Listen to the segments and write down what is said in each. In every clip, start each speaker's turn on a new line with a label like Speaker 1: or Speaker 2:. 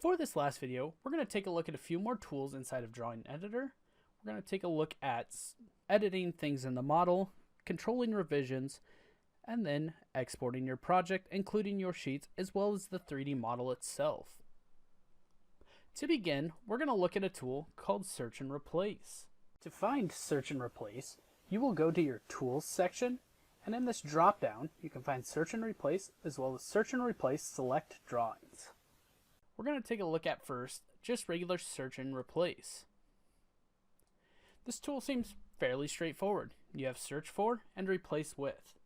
Speaker 1: For this last video, we're going to take a look at a few more tools inside of Drawing Editor. We're going to take a look at editing things in the model, controlling revisions, and then exporting your project, including your sheets, as well as the 3D model itself. To begin, we're going to look at a tool called Search and Replace. To find Search and Replace, you will go to your Tools section, and in this drop-down, you can find Search and Replace, as well as Search and Replace Select Drawings. We're going to take a look at first just regular Search and Replace. This tool seems fairly straightforward. You have Search For and Replace With.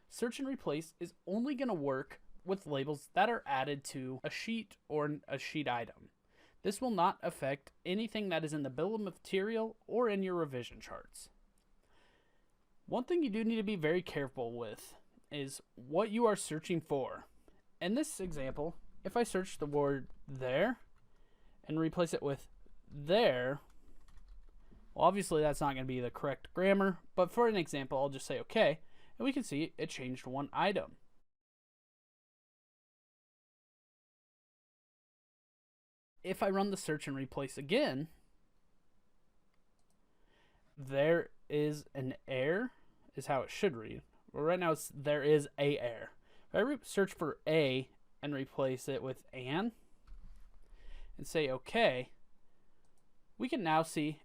Speaker 1: Search and Replace is only going to work with labels that are added to a sheet or a sheet item. This will not affect anything that is in the bill of material or in your revision charts. One thing you do need to be very careful with is what you are searching for. In this example, if I search the word there and replace it with there, well, obviously that's not going to be the correct grammar, but for an example, I'll just say okay, and we can see it changed one item. If I run the search and replace again, there is an error, is how it should read. Well, right now it's there is a error. If I search for a and replace it with an and say okay, we can now see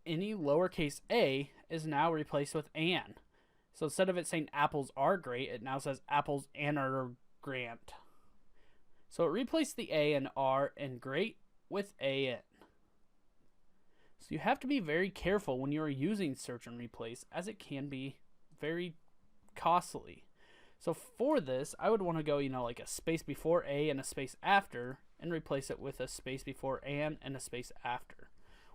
Speaker 1: any lowercase a is now replaced with an. So instead of it saying apples are great, it now says apples and are grant. So it replaced the a and r and great with an. So you have to be very careful when you are using search and replace, as it can be very costly. So for this, I would want to go, like a space before a and a space after, and replace it with a space before and a space after.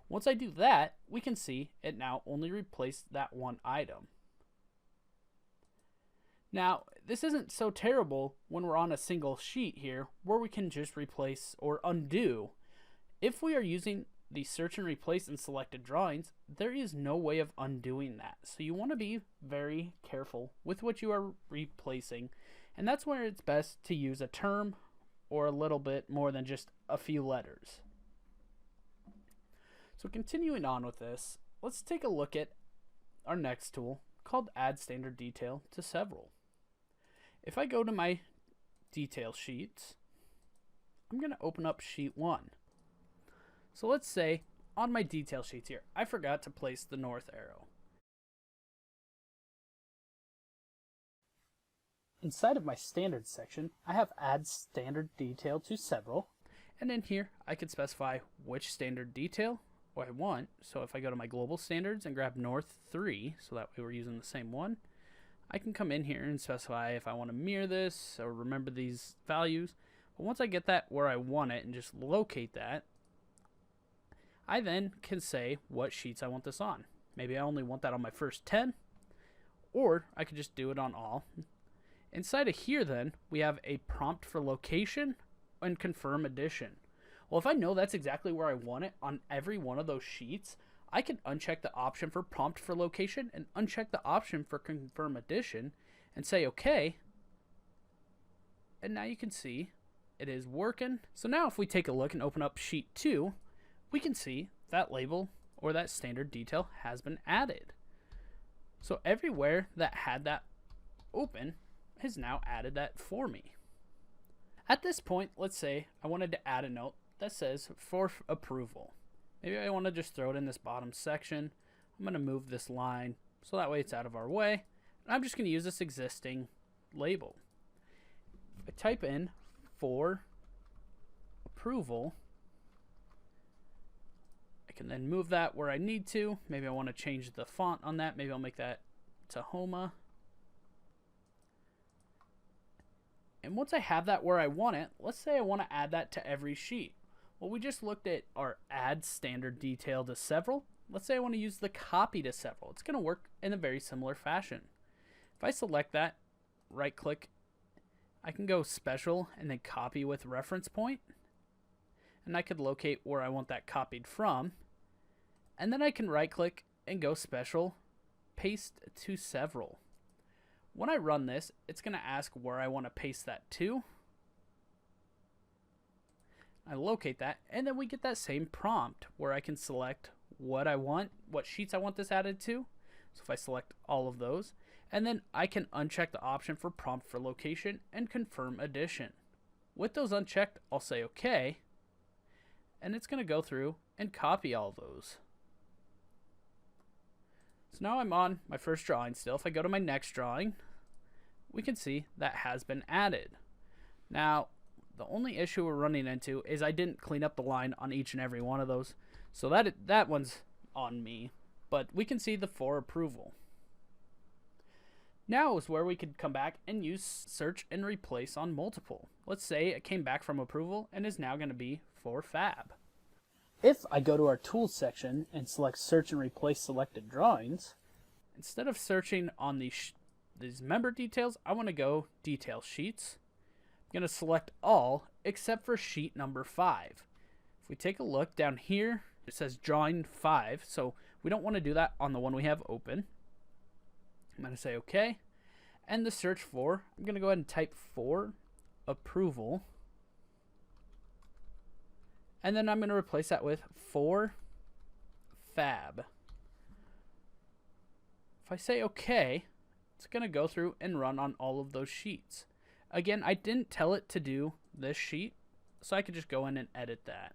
Speaker 1: Once I do that, we can see it now only replaced that one item. Now, this isn't so terrible when we're on a single sheet here, where we can just replace or undo. If we are using the search and replace in selected drawings, there is no way of undoing that. So you want to be very careful with what you are replacing, and that's where it's best to use a term or a little bit more than just a few letters. So continuing on with this, let's take a look at our next tool called Add Standard Detail to Several. If I go to my detail sheets, I'm going to open up sheet 1. So let's say on my detail sheets here, I forgot to place the north arrow. Inside of my standards section, I have Add Standard Detail to Several, and in here I can specify which standard detail I want. So if I go to my global standards and grab north 3, so that way we're using the same one, I can come in here and specify if I want to mirror this or remember these values. But once I get that where I want it and just locate that, I then can say what sheets I want this on. Maybe I only want that on my first 10, or I could just do it on all. Inside of here then, we have a prompt for location and confirm addition. Well, if I know that's exactly where I want it on every one of those sheets, I can uncheck the option for prompt for location and uncheck the option for confirm addition and say okay. And now you can see it is working. So now if we take a look and open up sheet 2, we can see that label or that standard detail has been added. So everywhere that had that open has now added that for me. At this point, let's say I wanted to add a note that says for approval. Maybe I want to just throw it in this bottom section. I'm going to move this line so that way it's out of our way. And I'm just going to use this existing label. If I type in for approval, I can then move that where I need to. Maybe I want to change the font on that. Maybe I'll make that Tahoma. And once I have that where I want it, let's say I want to add that to every sheet. Well, we just looked at our Add Standard Detail to Several. Let's say I want to use the Copy to Several. It's going to work in a very similar fashion. If I select that, right click, I can go Special and then Copy with Reference Point. And I could locate where I want that copied from. And then I can right click and go Special, Paste to Several. When I run this, it's going to ask where I want to paste that to. I locate that, and then we get that same prompt where I can select what I want, what sheets I want this added to. So if I select all of those, and then I can uncheck the option for prompt for location and confirm addition. With those unchecked, I'll say OK, and it's going to go through and copy all those. So now I'm on my first drawing still. If I go to my next drawing, we can see that has been added. Now, the only issue we're running into is I didn't clean up the line on each and every one of those. So that one's on me. But we can see the for approval. Now is where we could come back and use search and replace on multiple. Let's say it came back from approval and is now going to be for fab. If I go to our tools section and select search and replace selected drawings, instead of searching on these member details, I want to go detail sheets. I'm going to select all except for sheet number 5. If we take a look down here, it says drawing 5, so we don't want to do that on the one we have open. I'm going to say OK, and the search for, I'm going to go ahead and type for approval, and then I'm going to replace that with for fab. If I say OK, it's going to go through and run on all of those sheets. Again, I didn't tell it to do this sheet, so I could just go in and edit that.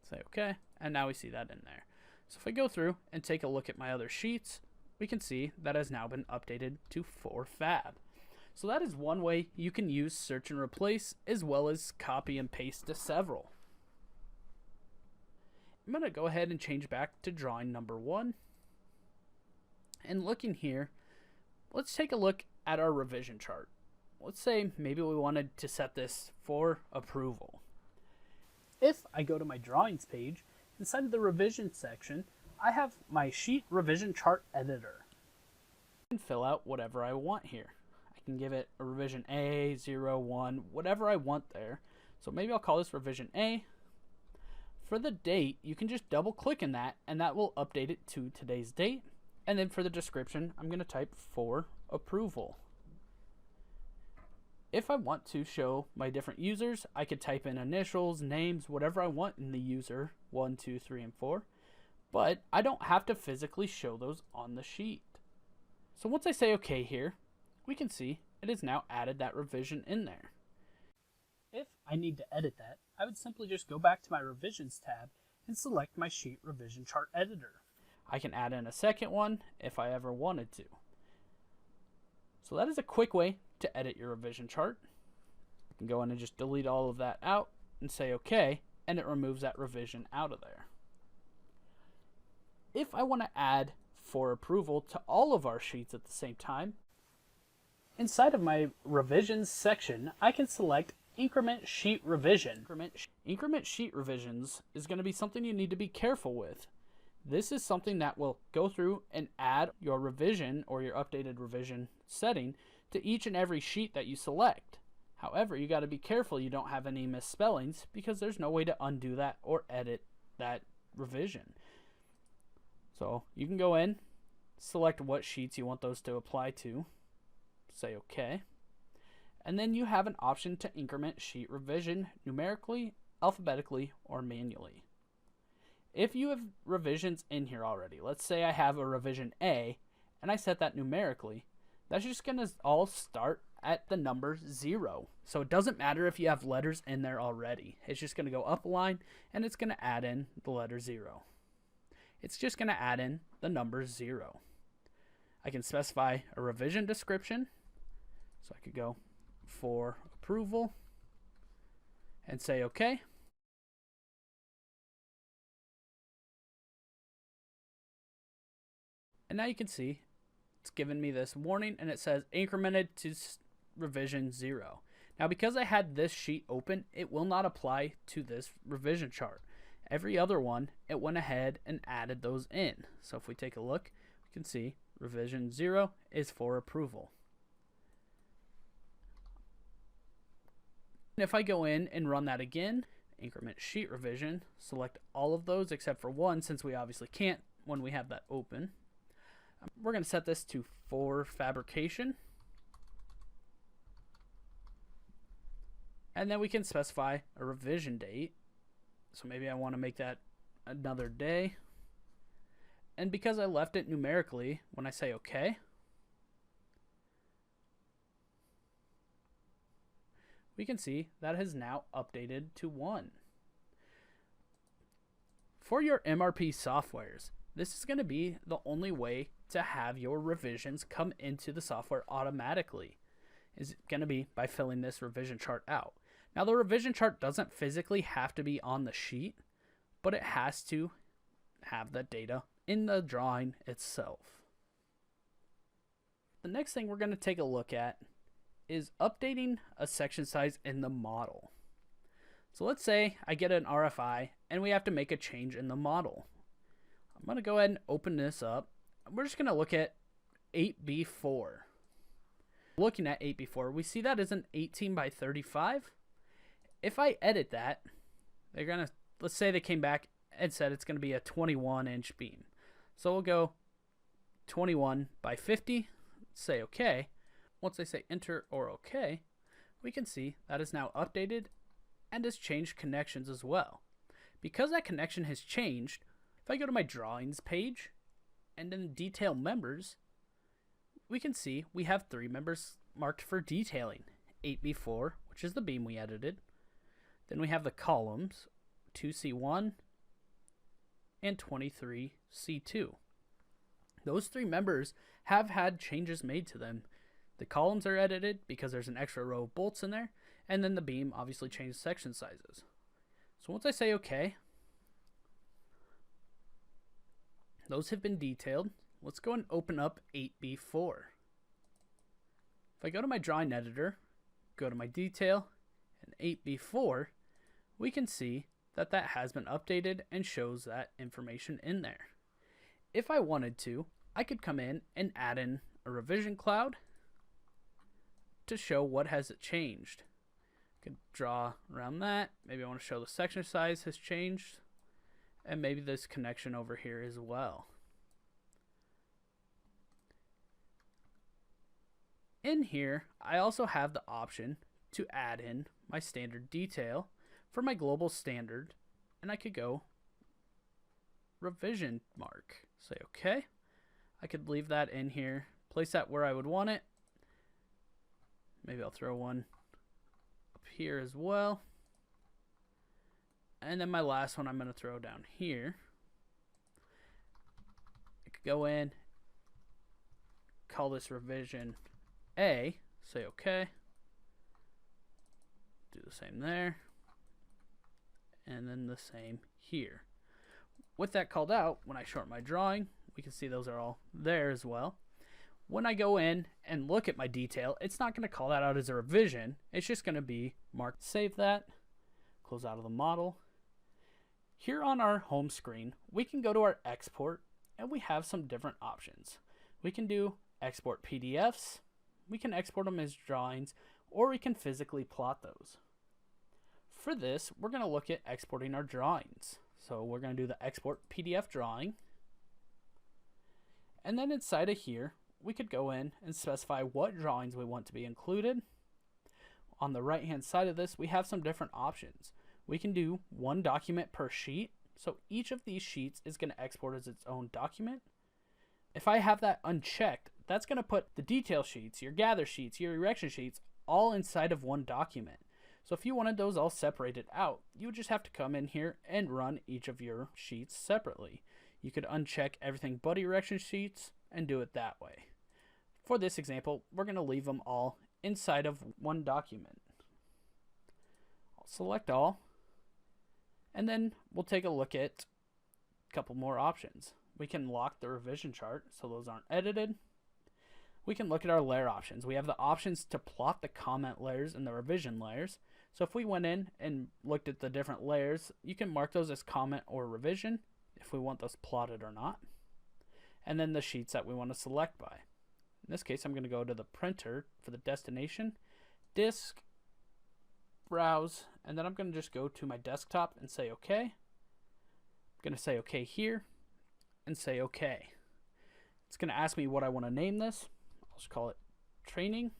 Speaker 1: Say OK, and now we see that in there. So if I go through and take a look at my other sheets, we can see that has now been updated to for fab. So that is one way you can use search and replace, as well as copy and paste to several. I'm going to go ahead and change back to drawing number 1. And looking here, let's take a look at our revision chart. Let's say maybe we wanted to set this for approval. If I go to my drawings page, inside of the revision section, I have my sheet revision chart editor. I can fill out whatever I want here. I can give it a revision A, 0, 1, whatever I want there. So maybe I'll call this revision A. For the date, you can just double click in that and that will update it to today's date. And then for the description, I'm going to type for approval. If I want to show my different users, I could type in initials, names, whatever I want in the user 1, 2, 3, and 4. But I don't have to physically show those on the sheet. So once I say OK here, we can see it has now added that revision in there. If I need to edit that, I would simply just go back to my revisions tab and select my sheet revision chart editor. I can add in a second one if I ever wanted to. So that is a quick way to edit your revision chart. You can go in and just delete all of that out and say OK, and it removes that revision out of there. If I want to add for approval to all of our sheets at the same time, inside of my revisions section, I can select increment sheet revision. Increment sheet revisions is going to be something you need to be careful with. This is something that will go through and add your revision or your updated revision setting to each and every sheet that you select. However, you got to be careful you don't have any misspellings because there's no way to undo that or edit that revision. So you can go in, select what sheets you want those to apply to, say OK, and then you have an option to increment sheet revision numerically, alphabetically, or manually. If you have revisions in here already, let's say I have a revision A and I set that numerically, that's just going to all start at the number 0. So it doesn't matter if you have letters in there already. It's just going to go up a line and it's going to add in the letter 0. It's just going to add in the number 0. I can specify a revision description. So I could go for approval and say OK. And now you can see it's given me this warning and it says incremented to revision 0. Now because I had this sheet open, it will not apply to this revision chart. Every other one, it went ahead and added those in. So if we take a look, we can see revision 0 is for approval. And if I go in and run that again, increment sheet revision, select all of those except for one since we obviously can't when we have that open. We're going to set this to for fabrication. And then we can specify a revision date. So maybe I want to make that another day. And because I left it numerically, when I say OK, we can see that has now updated to 1. For your MRP softwares, this is going to be the only way to have your revisions come into the software automatically. Is going to be by filling this revision chart out. Now the revision chart doesn't physically have to be on the sheet, but it has to have the data in the drawing itself. The next thing we're going to take a look at is updating a section size in the model. So let's say I get an RFI and we have to make a change in the model. I'm going to go ahead and open this up. We're just going to look at 8B4. Looking at 8B4, we see that is an 18 by 35. If I edit that, they're going to, let's say they came back and said it's going to be a 21-inch beam. So we'll go 21 by 50, say OK. Once I say enter or OK, we can see that is now updated and has changed connections as well. Because that connection has changed, if I go to my drawings page and then detail members, we can see we have 3 members marked for detailing. 8B4, which is the beam we edited. Then we have the columns, 2C1 and 23C2. Those 3 members have had changes made to them. The columns are edited because there's an extra row of bolts in there, and then the beam obviously changed section sizes. So once I say OK, those have been detailed. Let's go and open up 8B4. If I go to my drawing editor, go to my detail, and 8B4, we can see that that has been updated and shows that information in there. If I wanted to, I could come in and add in a revision cloud to show what has it changed. I could draw around that. Maybe I want to show the section size has changed, and maybe this connection over here as well. In here, I also have the option to add in my standard detail for my global standard, and I could go revision mark. Say OK. I could leave that in here, place that where I would want it. Maybe I'll throw one up here as well. And then my last one I'm going to throw down here. I could go in, call this revision A, say OK. Do the same there. And then the same here. With that called out, when I short my drawing, we can see those are all there as well. When I go in and look at my detail, it's not going to call that out as a revision. It's just going to be marked. Save that, close out of the model. Here on our home screen, we can go to our export and we have some different options. We can do export PDFs, we can export them as drawings, or we can physically plot those. For this, we're going to look at exporting our drawings. So we're going to do the export PDF drawing. And then inside of here, we could go in and specify what drawings we want to be included. On the right hand side of this, we have some different options. We can do 1 document per sheet. So each of these sheets is going to export as its own document. If I have that unchecked, that's going to put the detail sheets, your gather sheets, your erection sheets, all inside of 1 document. So if you wanted those all separated out, you would just have to come in here and run each of your sheets separately. You could uncheck everything but erection sheets and do it that way. For this example, we're going to leave them all inside of 1 document. I'll select all, and then we'll take a look at a couple more options. We can lock the revision chart so those aren't edited. We can look at our layer options. We have the options to plot the comment layers and the revision layers. So if we went in and looked at the different layers, you can mark those as comment or revision if we want those plotted or not. And then the sheets that we want to select by. In this case, I'm going to go to the printer for the destination, disk, browse, and then I'm going to just go to my desktop and say OK. I'm going to say OK here and say OK. It's going to ask me what I want to name this. I'll just call it training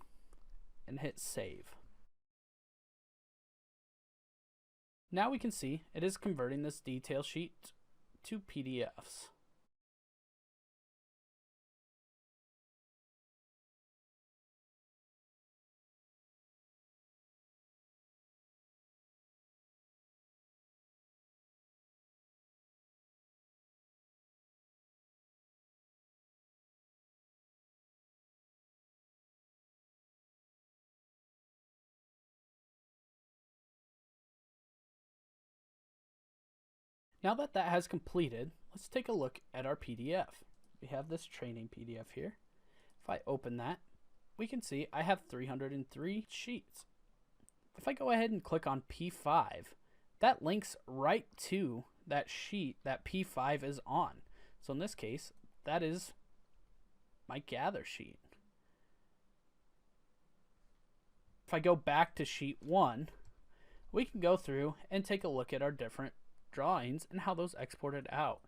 Speaker 1: and hit save. Now we can see it is converting this detail sheet to PDFs. Now that that has completed, let's take a look at our PDF. We have this training PDF here. If I open that, we can see I have 303 sheets. If I go ahead and click on P5, that links right to that sheet that P5 is on. So in this case, that is my gather sheet. If I go back to sheet 1, we can go through and take a look at our different drawings and how those exported out.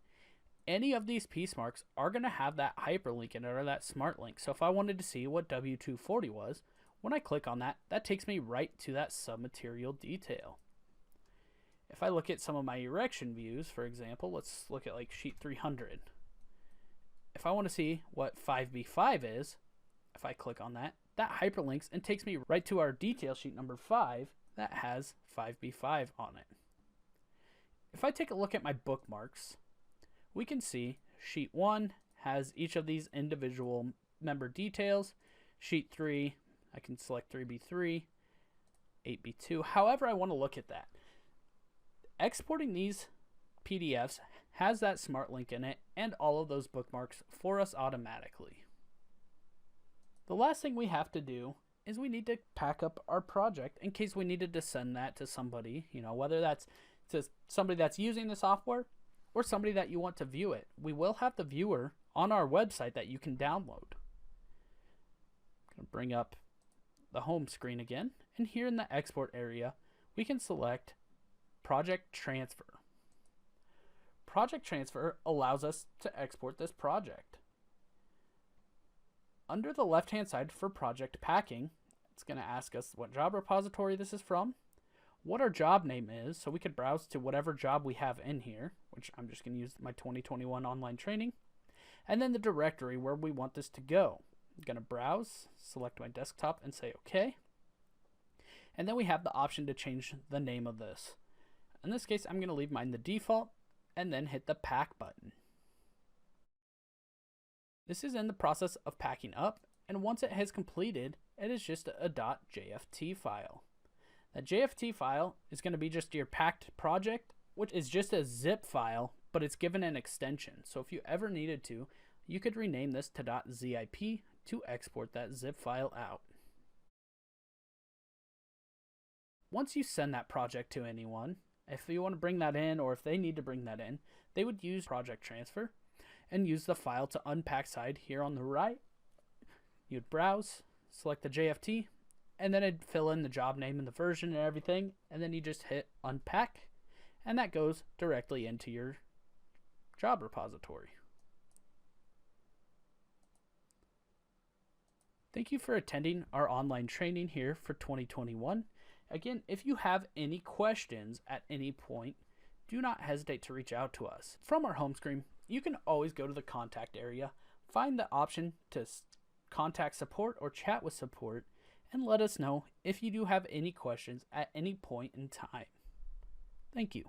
Speaker 1: Any of these piece marks are going to have that hyperlink in it or that smart link. So if I wanted to see what W240 was, when I click on that, that takes me right to that submaterial detail. If I look at some of my erection views, for example, let's look at like sheet 300. If I want to see what 5B5 is, if I click on that, that hyperlinks and takes me right to our detail sheet number 5 that has 5B5 on it. If I take a look at my bookmarks, we can see sheet 1 has each of these individual member details. Sheet 3, I can select 3B3, 8B2, however I want to look at that. Exporting these PDFs has that smart link in it and all of those bookmarks for us automatically. The last thing we have to do is we need to pack up our project in case we needed to send that to somebody, whether that's to somebody that's using the software or somebody that you want to view it. We will have the viewer on our website that you can download. I'm going to bring up the home screen again, and here in the export area, we can select Project Transfer. Project Transfer allows us to export this project. Under the left-hand side for project packing, it's going to ask us what job repository this is from, what our job name is, so we could browse to whatever job we have in here, which I'm just going to use my 2021 online training, and then the directory where we want this to go. I'm going to browse, select my desktop, and say OK. And then we have the option to change the name of this. In this case, I'm going to leave mine the default, and then hit the pack button. This is in the process of packing up, and once it has completed, it is just a .jft file. That JFT file is going to be just your packed project, which is just a zip file, but it's given an extension. So if you ever needed to, you could rename this to .zip to export that zip file out. Once you send that project to anyone, if you want to bring that in or if they need to bring that in, they would use Project Transfer and use the file to unpack side here on the right. You'd browse, select the JFT, and then it'd fill in the job name and the version and everything, and then you just hit unpack, and that goes directly into your job repository. Thank you for attending our online training here for 2021. Again, if you have any questions at any point, do not hesitate to reach out to us. From our home screen, you can always go to the contact area, find the option to contact support or chat with support, and let us know if you do have any questions at any point in time. Thank you.